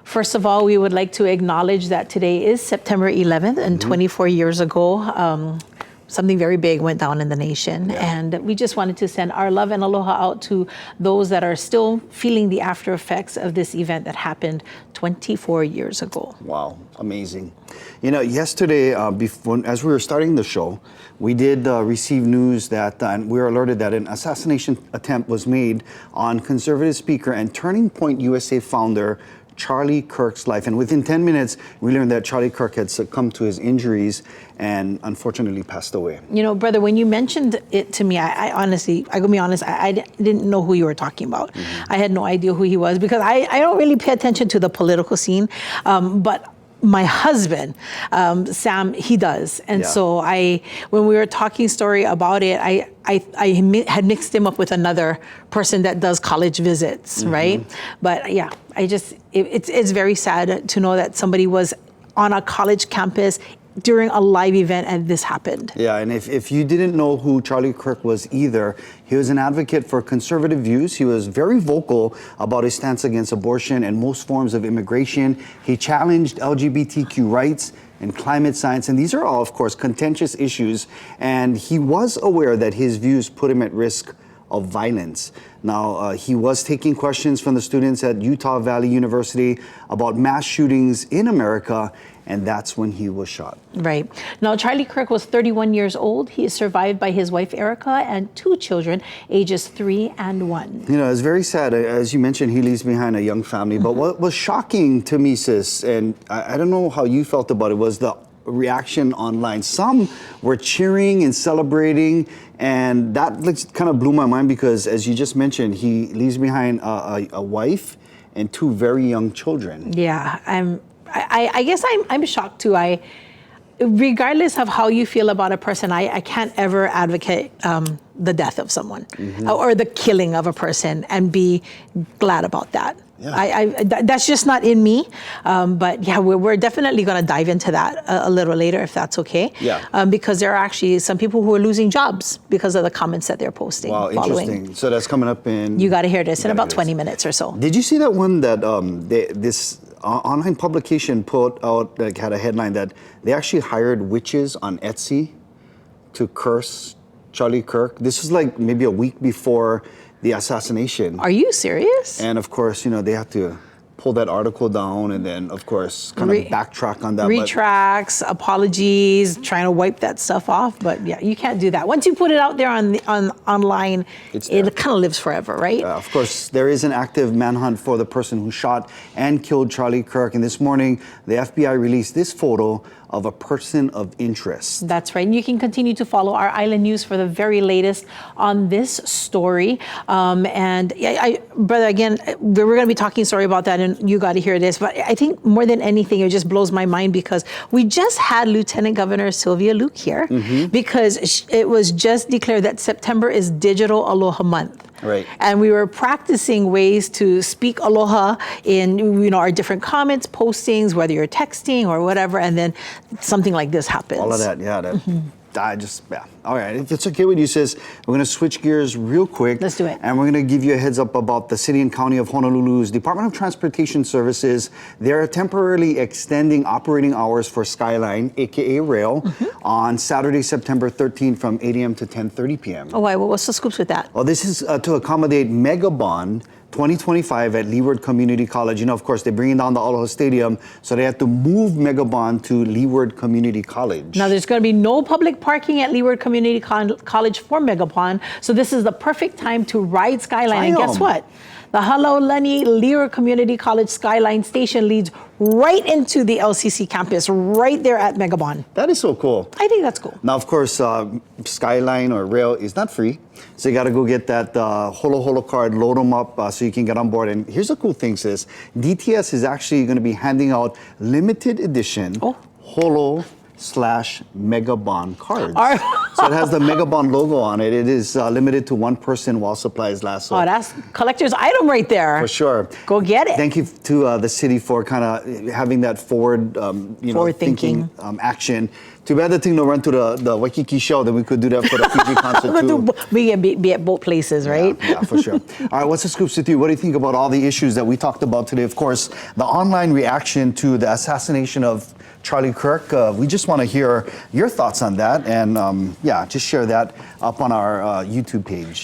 First of all, we would like to acknowledge that today is September 11th, and 24 years ago, something very big went down in the nation. And we just wanted to send our love and aloha out to those that are still feeling the after effects of this event that happened 24 years ago. Wow, amazing. You know, yesterday, as we were starting the show, we did receive news that, and we were alerted that an assassination attempt was made on conservative speaker and Turning Point USA founder Charlie Kirk's life. And within 10 minutes, we learned that Charlie Kirk had succumbed to his injuries and unfortunately passed away. You know, brother, when you mentioned it to me, I honestly, I gotta be honest, I didn't know who you were talking about. I had no idea who he was because I don't really pay attention to the political scene. But my husband, Sam, he does. And so when we were talking story about it, I had mixed him up with another person that does college visits, right? But yeah, it's very sad to know that somebody was on a college campus during a live event and this happened. Yeah, and if you didn't know who Charlie Kirk was either, he was an advocate for conservative views. He was very vocal about his stance against abortion and most forms of immigration. He challenged LGBTQ rights and climate science, and these are all, of course, contentious issues, and he was aware that his views put him at risk of violence. Now, he was taking questions from the students at Utah Valley University about mass shootings in America, and that's when he was shot. Right. Now, Charlie Kirk was 31 years old. He is survived by his wife, Erica, and 2 children, ages 3 and 1. You know, it's very sad. As you mentioned, he leaves behind a young family. But what was shocking to me, sis, and I don't know how you felt about it, was the reaction online. Some were cheering and celebrating, and that kind of blew my mind because, as you just mentioned, he leaves behind a wife and 2 very young children. Yeah, I guess I'm shocked too. Regardless of how you feel about a person, I can't ever advocate the death of someone or the killing of a person and be glad about that. Yeah. That's just not in me. But yeah, we're definitely going to dive into that a little later, if that's okay. Yeah. Because there are actually some people who are losing jobs because of the comments that they're posting. Wow, interesting. So that's coming up in... You got to hear this in about 20 minutes or so. Did you see that one that this online publication put out, had a headline that they actually hired witches on Etsy to curse Charlie Kirk? This was like maybe a week before the assassination. Are you serious? And of course, you know, they have to pull that article down and then, of course, kind of backtrack on that. Retracts, apologies, trying to wipe that stuff off. But yeah, you can't do that. Once you put it out there online, it kind of lives forever, right? Of course, there is an active manhunt for the person who shot and killed Charlie Kirk. And this morning, the FBI released this photo of a person of interest. That's right. And you can continue to follow our Island News for the very latest on this story. And brother, again, we're going to be talking sorry about that, and you got to hear this. But I think more than anything, it just blows my mind because we just had Lieutenant Governor Sylvia Luke here because it was just declared that September is Digital Aloha Month. Right. And we were practicing ways to speak aloha in our different comments, postings, whether you're texting or whatever, and then something like this happens. All of that, yeah. All right, if it's okay with you, sis, we're going to switch gears real quick. Let's do it. And we're going to give you a heads up about the City and County of Honolulu's Department of Transportation Services. They're temporarily extending operating hours for Skyline, aka Rail, on Saturday, September 13th from 8 a.m. to 10:30 p.m. Oh, why? What's the scoops with that? Well, this is to accommodate Megabon 2025 at Leeward Community College. You know, of course, they're bringing down the Aloha Stadium, so they have to move Megabon to Leeward Community College. Now, there's going to be no public parking at Leeward Community College for Megabon, so this is the perfect time to ride Skyline. And guess what? The Halaulani Leeward Community College Skyline station leads right into the LCC campus, right there at Megabon. That is so cool. I think that's cool. Now, of course, Skyline or Rail is not free, so you got to go get that Holo card, load them up so you can get on board. And here's the cool thing, sis. DTS is actually going to be handing out limited edition Holo/Megabon cards. So it has the Megabon logo on it. It is limited to one person while supplies last. So Oh, that's collector's item right there. for sure. Go get it. Thank you to the city for kind of having that Forward thinking. action. Too bad the thing don't run to the Waikiki show. Then we could do that for the Fiji concert too. We can be at both places, right? Yeah, for sure. All right, what's the scoops with you? What do you think about all the issues that we talked about today? Of course, the online reaction to the assassination of Charlie Kirk. We just want to hear your thoughts on that, and just share that up on our YouTube page.